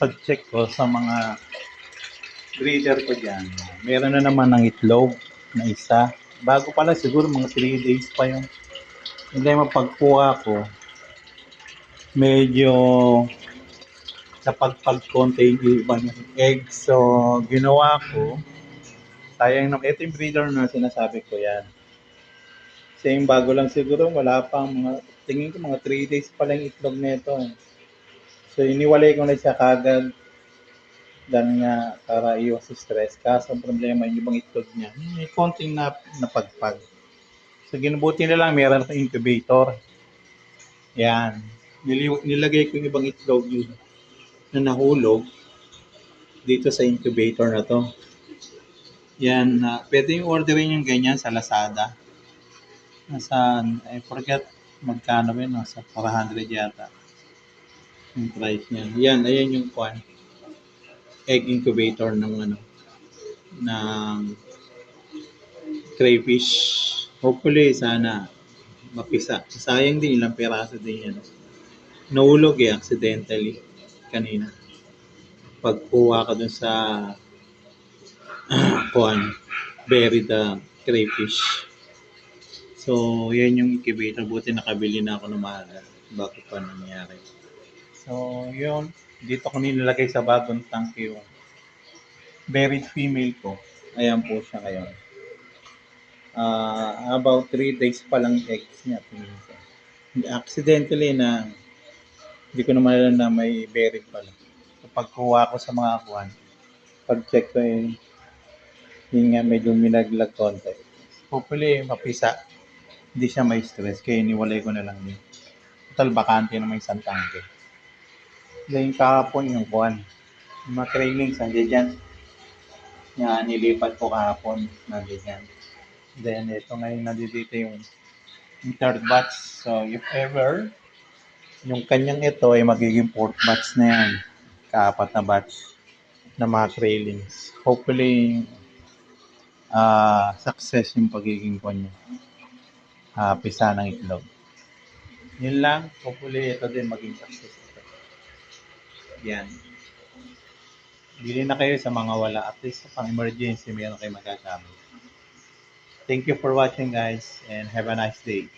pag-check ko sa mga breeder ko dyan, meron na naman ng itlog na isa. Bago pala siguro mga 3 days pa yun. Hindi mapagkuha ko, medyo napagpag konti yung iba ng eggs. So, ginawa ko, sayang nung ito yung breeder na sinasabi ko yan. Kasi yung bago lang siguro, wala pang mga, tingin ko mga 3 days pa lang itlog nito. So, iniwalay ko na siya kagad dahil nga para iwas stress. Kaso ang problema yung ibang itlog niya, may konting napagpag. So, ginubuti na lang, meron akong incubator. Yan. Nilagay ko yung ibang itlog yun na nahulog dito sa incubator na to. Yan, pwede yung orderin yung ganyan sa Lazada. Nasa, I forget magkano ba yun, nasa 400 yata yung price niya. Yan, ayan yung egg incubator ng ng crayfish. Hopefully, sana mapisa. Sayang din, ilang piraso din yan. Nahulog accidentally kanina. Pagkuha ka dun sa buried crayfish. So, yan yung incubator. Buti nakabili na ako ng maaga bago pa nangyari. So, yun. Dito ko nilalagay sa bagong tank yung buried female ko. Ayan po siya ngayon. About 3 days pa lang eggs niya. Accidentally na hindi ko naman alam na may buried pala. So, pagkuha ko sa mga pag-check ko yun nga medyo minaglag konti. Hopefully, mapisa. Hindi siya may stress. Kaya iniwalay ko na lang din. Total, bakante na may isang tangke. Then, kahapon yung yung mga trainings, nandiyan dyan. Yan, nilipat ko kahapon, nandiyan dyan. Then, ito ngayon, nandito yung third batch. So, if ever, yung kanyang ito ay magiging fourth batch na yan. Kaapat na batch na mga trailings. Hopefully, success yung pagiging niya. Pisa ng itlog. Yun lang. Hopefully, ito din maging success. Yan. Bili na kayo sa mga wala. At least pang emergency, meron kayo magagamit. Thank you for watching, guys, and have a nice day.